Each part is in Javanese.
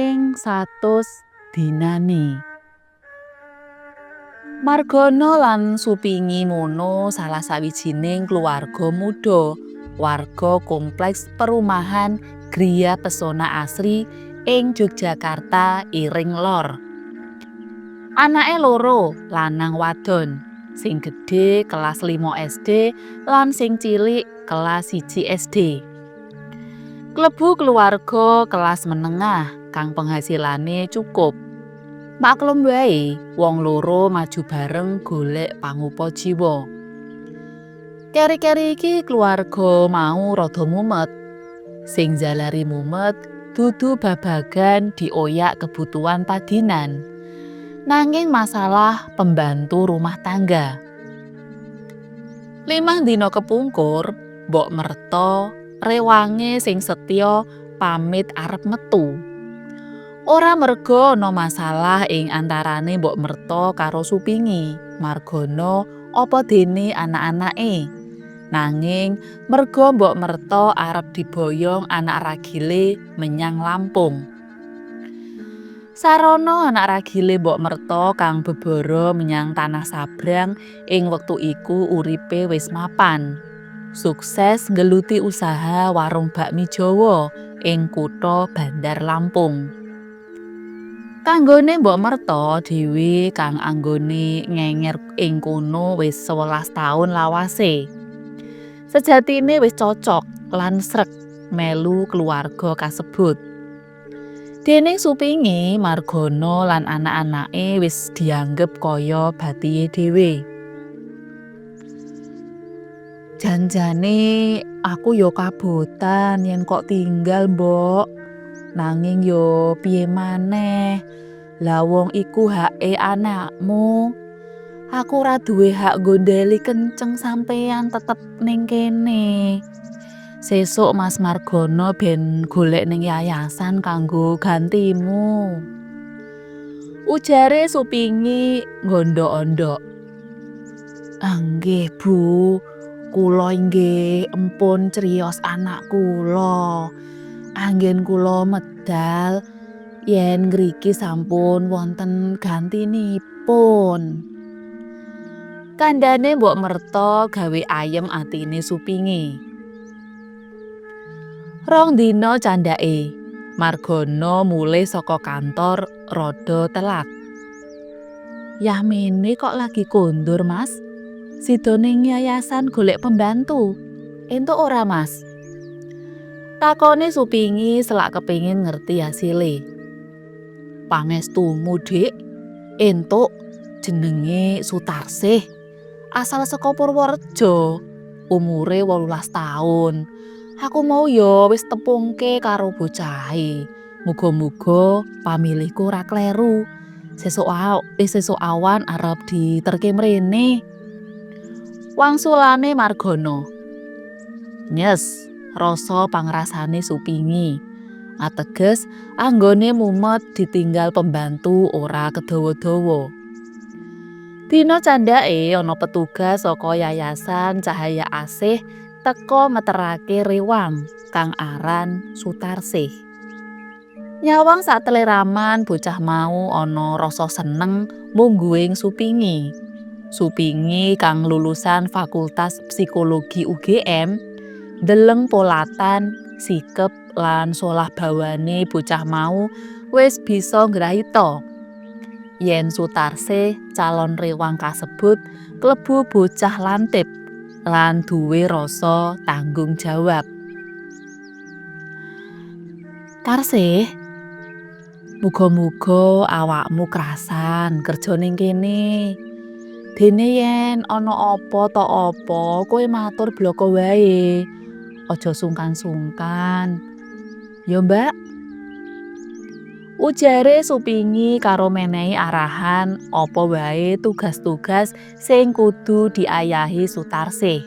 ing 100 dinane. Margana lan Supingi Mono salah sawijining keluarga muda warga kompleks perumahan Griya Pesona Asri ing Yogyakarta Iring Lor. Anake loro, lanang wadon. Sing gedhe kelas 5 SD lan sing cilik kelas 1 SD. Klebu keluarga kelas menengah kang penghasilane cukup. Maklum wae, wong loro maju bareng golek pangupa jiwa. Keri-keri iki keluarga mau rada mumet. Sing jalari mumet dudu babagan dioyak kebutuhan padinan, nanging masalah pembantu rumah tangga. 5 dina kepungkur, Mbok Merta rewange sing setya pamit arep metu. Ora merga ana masalah ing antarane Mbok Merta karo Supingi, Margana apa dene anak-anake. Nanging merga Mbok Merta arep diboyong anak ragile menyang Lampung. Sarana anak ragile Mbok Merta kang bebara menyang Tanah Sabrang ing wektu iku uripe wis mapan. Sukses nggeluti usaha warung bakmi Jawa ing kutha Bandar Lampung. Kanggone Mbok Merta dhewe kang anggone ngenger ing kono wis 11 taun lawase. Sejatine wis cocok lan srek melu keluarga kasebut. Déning Supingi, Margana lan anak-anake wis dianggep kaya batihe dhewe. Janjane aku yo kabotan yen kok tinggal, Mbok. Nanging yo piye maneh? Lah wong iku hake anakmu. Aku ora duwe hak gondeli kenceng sampeyan tetep ning kene. Sesuk Mas Margana ben golek ning yayasan kanggo gantimu. Ujare Supingi ngondhok-ondhok. Nggih, Bu. Kula inggih empun criyos anak kula. Anggen kula medal yen ngriki sampun wonten gantinipun. Kandhane Mbok Merta gawe ayem atine Supingi. 2 dina candhake, Margana mulih saka kantor rada telat. Yah mene kok lagi kondur, Mas? Sida ning yayasan golek pembantu. Entuk ora, Mas? Takone Supingi selak kepingin ngerti hasile. Pangestumu, Dik. Entuk, jenenge Sutarsih. Asal saka Purworejo, umure 18 taun. Aku mau ya wis tepungke karo bocahe. Muga-muga pamilihku ora kleru. Sesuk awan arep diterke mrene. Wangsulane Margana. Nyes, rasa pangrasane Supingi. Ateges anggone mumet ditinggal pembantu ora kedawa-dawa. Dina candhake ana petugas saka Yayasan Cahaya Asih teka meterake rewang kang aran Sutarsih. Nyawang satleraman bocah mau ana rasa seneng mungguing Supingi. Supingi kang lulusan Fakultas Psikologi UGM ndeleng polatan, sikep lan solah bawane bocah mau wis bisa ngrahita. Yen Sutarsih calon rewang kasebut klebu bocah lantip lan duwe rasa tanggung jawab. Tarsih, muga-muga awakmu krasan kerja ning kene. Dene yen ana apa ta apa kowe matur bloko wae. Aja sungkan-sungkan. Ya, Mbak. Ujare Supingi karo menehi arahan apa wae tugas-tugas sing kudu diayahi Sutarsih.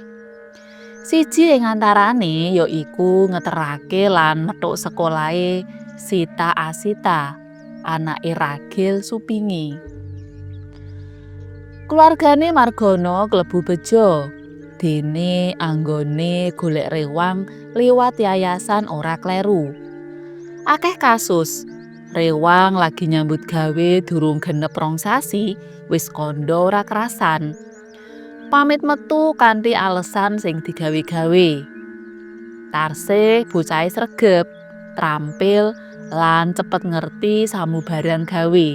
Siji ing antarane ya iku ngeterake lan methuk sekolahe Sita Asita, anake Ragil Supingi. Keluargane Margana klebu bejo, dene anggone golek rewang liwat yayasan ora kleru. Akeh kasus Rewang lagi nyambut gawe durung genep 2 sasi, wis kandha ora kerasan. Pamit metu kanthi alesan sing digawe-gawe. Tarsih bocahe sregep, trampil lan cepet ngerti samubarang gawe.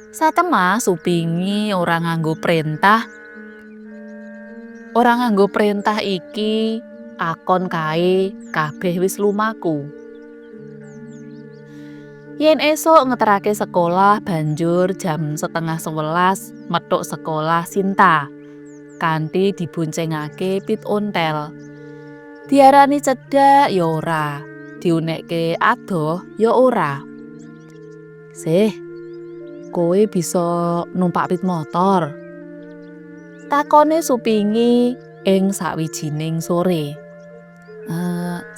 Satemah Supingi ora nganggo perintah iki, akon kae kabeh wis lumaku. Yen esuk ngeterake sekolah banjur jam 10:30 metuk sekolah Sinta. Kanthi diboncengake pit ontel. Diarani cedhak ya ora, diunekke adoh ya ora. "Sih, kowe bisa numpak pit motor?" takone Supingi ing sawijining sore.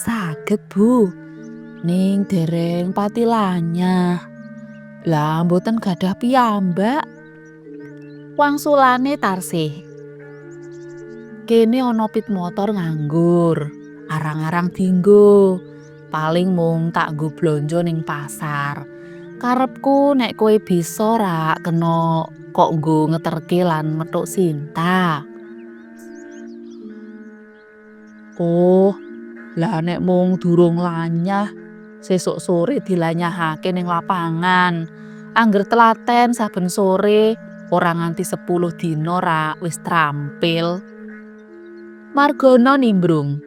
Saged Bu, ning dereng pati lanyah. Lah mboten gadah piyambak. Wangsulane tarsih. Kene ana pit motor nganggur, arang-arang dinggo. Paling mung tak nggo blonjo ning pasar. Karepku nek kowe bisa ra kena kok nggo ngeterke lan metuk Sinta. Oh, lah nek mung durung lanyah, sesuk sore dilanyahake ning lapangan. Angger telaten saben sore, ora nganti 10 dina ra wis trampil. Margono nimbrung.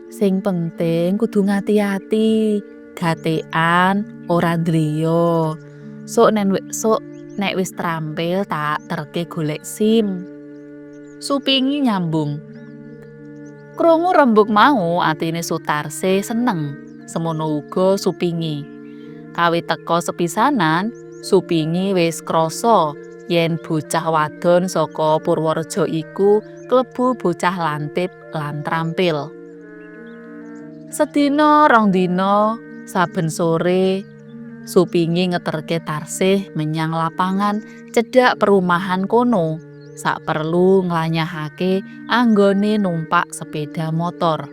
Sing penting kudu ngati-ati, gatekan ora ndriya. Sok nek wis trampil tak terke golek SIM. Supingi nyambung. Krungu rembug mau atine Sutarse seneng, semono uga Supingi. Kawit teka sepisanan, Supingi wis krasa yen bocah wadon saka Purworejo iku klebu bocah lantip lan trampil. Sedina 2 dina saben sore Supingi ngeterke tarsih menyang lapangan cedhak perumahan kono. Sak perlu nglanyahake anggone numpak sepeda motor.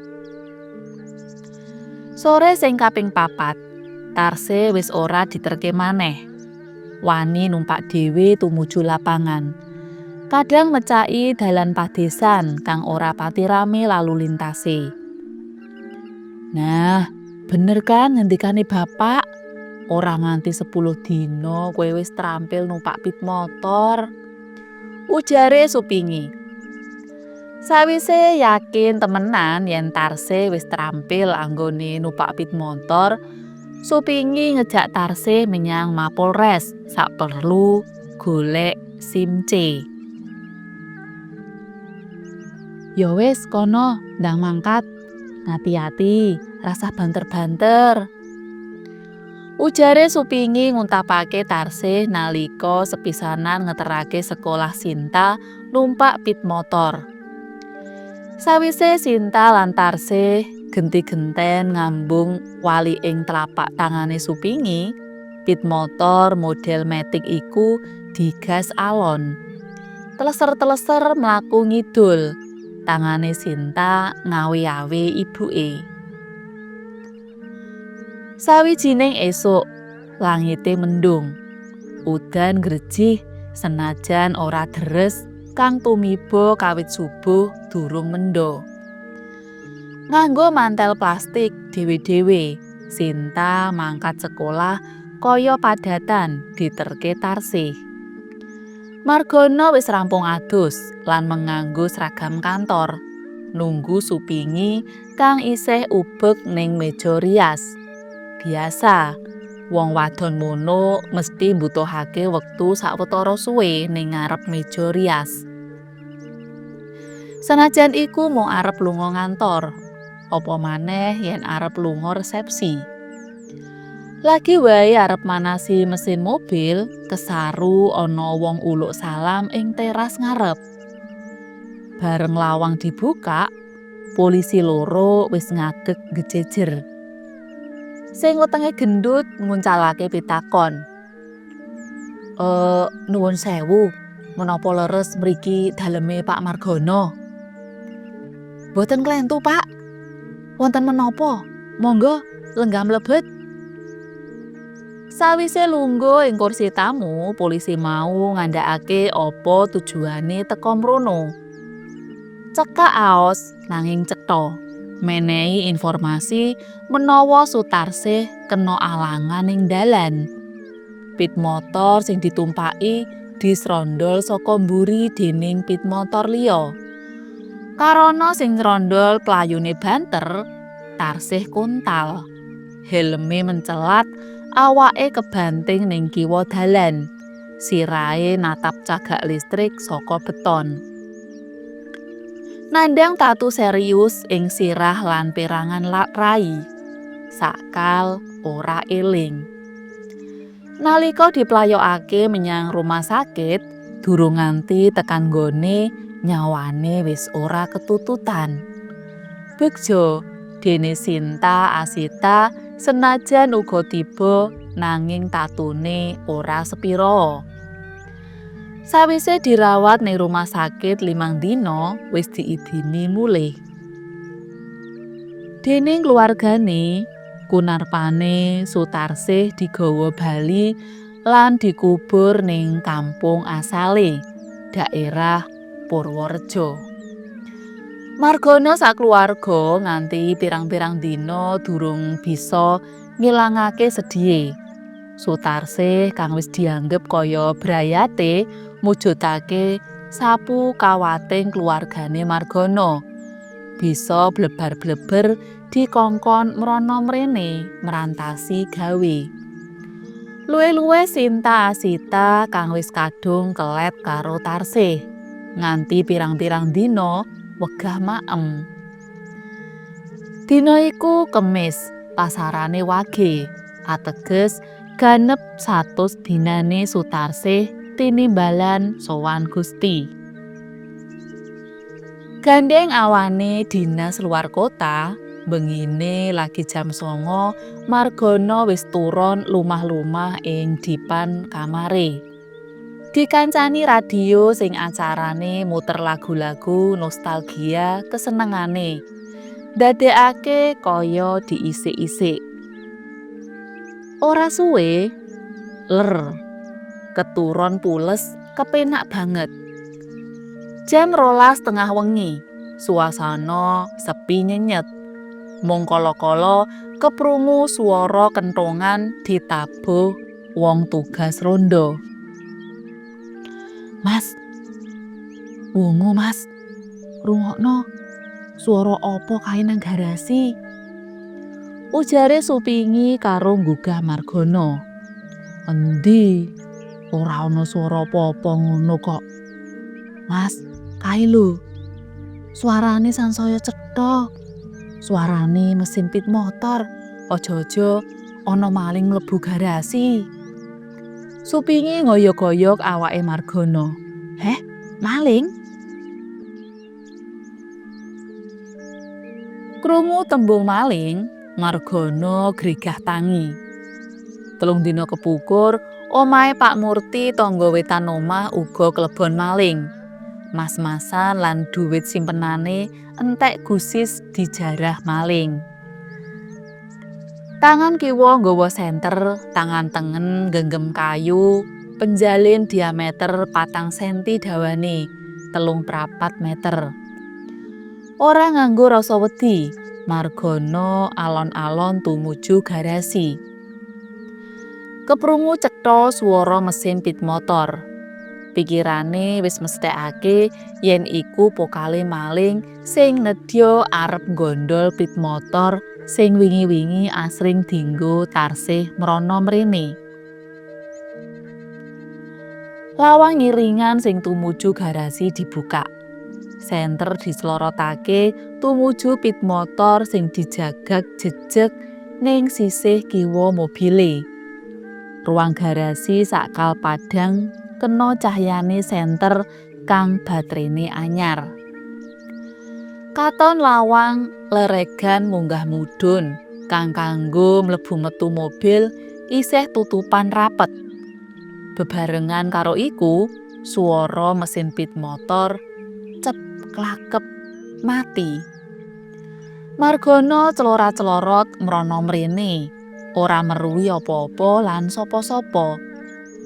Sore sing kaping 4, tarsih wis ora diterke maneh. Wani numpak dhewe tumuju lapangan. Kadang mecaki dalan padesan kang ora pati rame lalu lintase. Nah, bener kan ngendikane bapak? Ora nganti 10 dina kowe wis trampil numpak pit motor. Ujare Supingi. Sawise yakin temenan yen tarsih wis trampil anggone numpak pit motor, Supingi ngejak tarsih menyang Mapolres sak perlu golek SIM C. Ya wis kono ndang mangkat. Hati-hati, rasa banter-banter. Ujare Supingi nguntapake tarsih nalika sepisanan ngeterake sekolah Sinta numpak pit motor. Sawise Sinta lan tarsih genti-genten ngambung wali ing telapak tangane Supingi, pit motor model Matic iku digas alon. Teleser-teleser mlaku ngidul. Tangane Sinta ngawe-awe ibuke. Sawijining esuk, langite mendung. Udan grejih senajan ora deres kang tumiba kawit subuh durung mendho. Nganggo mantel plastik dhewe-dhewe, Sinta mangkat sekolah kaya padatan diterke tarsih. Margono wis rampung adus lan menganggo seragam kantor, nunggu Supingi kang isih ubek ning meja rias. Biasa, wong wadon mono mesti mbutuhake wektu sawetara suwe ning ngarep meja rias. Senajan iku mung arep lunga ngantor, apa maneh yen arep lunga resepsi. Lagi wae arep manasi mesin mobil, kesaru ana wong uluk salam ing teras ngarep. Bareng lawang dibuka, polisi loro wis ngagek gejejer. Sing wetenge gendut nguncalake pitakon. Nuwun sewu, menapa leres mriki daleme Pak Margono? Boten klentu, Pak. Wonten menapa? Monggo lenggah mlebet. Sawise lungguh ing kursi tamu, polisi mau ngandhakake apa tujuane teka mrono. Cekak aos nanging cetha, menehi informasi menawa Sutarsih kena alangan ing dalan. Pit motor sing ditumpaki disrondol saka mburi dening pit motor liya. Karana sing nrondol playune banter, Tarsih kuntal. Helme mencelat, awake kebanting ning kiwa dalan. Sirahe natap cagak listrik saka beton. Nandhang tatu serius ing sirah lan perangan rai. Sakal ora eling. Nalika diplayokake menyang rumah sakit, durung nganti tekan nggone, nyawane wis ora ketututan. Begja dene Sinta Asita senajan uga tiba nanging tatune ora sepira. Sawise dirawat ning rumah sakit 5 dina wis diidini mulih. Dening keluargane, kunarpane Sutarsih digawa bali lan dikubur ning kampung asale, daerah Purworejo. Margana sakluwarga nganti pirang-pirang dina durung bisa ngilangake sedhihe. Sutarsih kang wis dianggep kaya brayate mujudake sapu kawating keluargane Margana. Bisa blebar-bleber dikongkon mrana mrene merantasi gawe. Luwe-luwe Sinta Asita kang wis kadung kelet karo Tarsih. Nganti pirang-pirang dina wegah maem. Dina iku Kemis, pasarane wage, ateges ganep 100 dinane Sutarsih tinimbalan sowan Gusti. Gandeng awane dinas luar kota, bengine lagi jam 09.00 Margana wis turon lumah-lumah ing dipan kamare. Dikancani radio sing acarane muter lagu-lagu nostalgia kesenengane. Dadekake kaya diisik-isik. Ora suwe, keturon pules kepenak banget. Jam 12.30 wengi, suasana sepi nyenyet. Mung kala-kala keprungu swara kentongan ditabuh wong tugas ronda. Mas, wungu mas, rungokno, swara apa kae nang garasi? Ujare Supingi karo nggugah Margana. Endi? Ora ana swara apa-apa ngono kok. Mas, kae lho. Suarane sansaya cetha. Suarane mesin pit motor. Aja-aja ana maling mlebu garasi. Supingi ngoyok-ngoyok awake Margana. Heh, maling? Krungu tembung maling, Margana gregah tangi. 3 dina kepungkur, omahe Pak Murti tangga wetan omah uga klebon maling. Mas-masan lan dhuwit simpenane entek gusis dijarah maling. Tangan kiwa nggawa senter, tangan tengen genggem kayu, penjalin diameter 4 senti dawane, 3,4 meter. Ora nganggo rasa wedi, Margana alon-alon tumuju garasi. Keprungu cetha swara mesin pit motor. Pikirane wis mesthekake yen iku pokale maling sing nedya arep gondol pit motor sing wingi-wingi asring dienggo Tarsih mrana mrene. Lawang ngiringan sing tumuju garasi dibuka. Senter dislorotake tumuju pit motor sing dijagak jejeg ning sisih kiwa mobile. Ruang garasi sakal padhang kena cahyane senter kang baterene anyar. Katon lawang leregan munggah mudhun kang kanggo mlebu metu mobil isih tutupan rapet. Bebarengan karo iku, swara mesin pit motor cep klakep mati. Margana celora-celorot mrana mrene. Ora meruhi apa-apa lan sapa-sapa.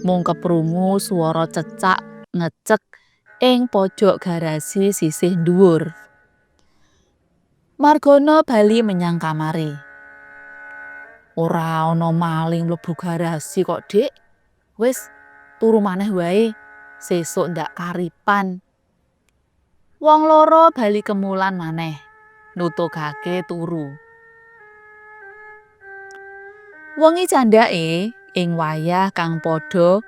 Mung keprungu swara cecak ngecek ing pojok garasi sisih dhuwur. Margono bali menyang kamare. Ora ana maling mlebu garasi kok, Dik. Wis turu maneh wae. Sesuk ndak karipan. Wong loro bali kemulan maneh, nutugake turu. Wengi candhake ing wayah kang padha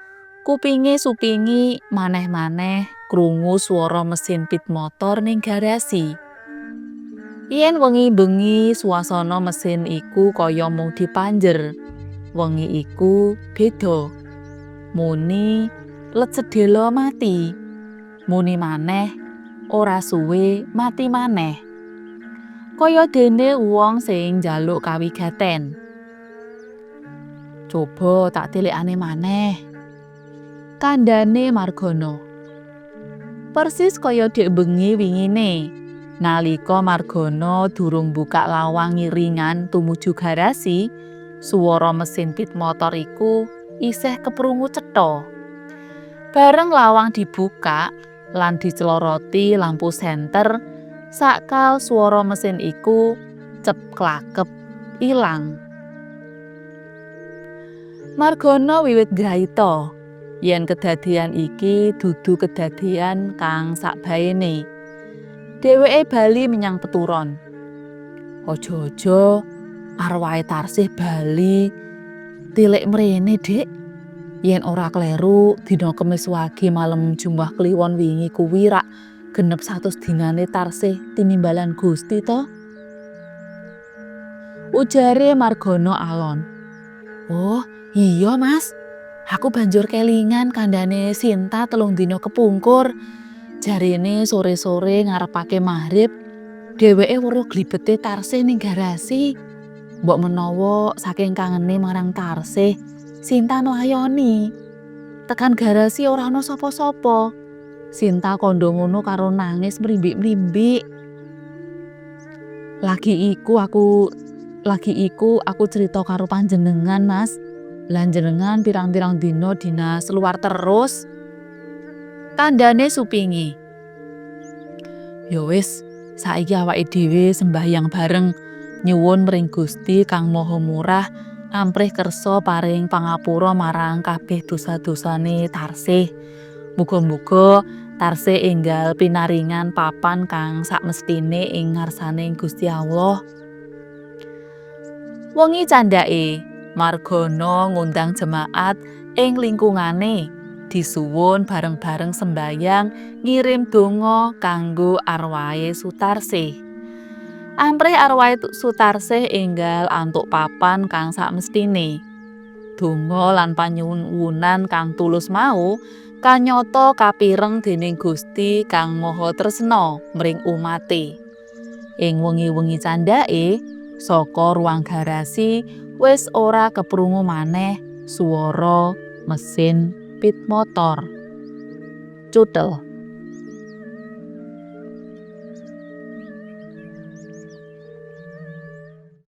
kupinge supingi maneh-maneh krungu swara mesin pit motor ning garasi. Yen wengi bengi swasana mesin iku kaya mung dipanjer. Wengi iku beda. Muni let sedhela mati. Muni maneh ora suwe mati maneh. Kaya dene wong sing njaluk kawigaten. Coba tak tilikane maneh. Kandhane Margono. Persis kaya dek bengi wingine. Nalika Margono durung buka lawang ngiringan tumuju garasi, swara mesin pit motor iku isih keprungu cetha. Bareng lawang dibuka lan diceloroti lampu senter, sakal swara mesin iku cep-klakep ilang. Margono wiwit graita yen kedadian iki dudu kedadian kang sakbaene. Dheweke bali menyang peturon. Aja-aja arwahe Tarsih bali tilik mrene, Dik. Yen ora kleru dina Kemis Wage malem Jumat Kliwon wingi kuwi rak genep 100 dinane Tarsih tinimbalan Gusti to? Ujare Margono alon. Oh, iya Mas. Aku banjur kelingan kandhane Sinta 3 dina kepungkur. Jarine sore-sore ngarepake maghrib, dheweke weruh glibete Tarsih ning garasi. Mbok menawa saking kangene marang Tarsih, Sinta nglayoni. Tekan garasi ora ana sapa-sapa. Sinta kandha ngono karo nangis mrimbik-mrimbik. Lagi iku aku cerita karo panjenengan, Mas. Lan jenengan pirang-pirang dina dinas luar terus. Kandhane supingi. Ya wis, saiki awake dhewe sembahyang bareng nyuwun mring Gusti Kang Maha Murah amprih kersa paring pangapura marang kabeh dosa-dosane Tarsih. Muga-muga Tarsih enggal pinaringan papan kang sakmestine ing ngarsane Gusti Allah. Wengi candhake Margono ngundang jemaat ing lingkungane disuwun bareng-bareng sembayang ngirim donga kanggo arwahe Sutarsih. Amprih arwahe Sutarsih enggal antuk papan kang sakmestine. Donga lan panyuwunan kang tulus mau kanyata kapireng dening Gusti Kang Maha Tresna mring umate. Ing wengi-wengi candhake saka ruang garasi wis ora keprungu maneh swara mesin pit motor. Cutel.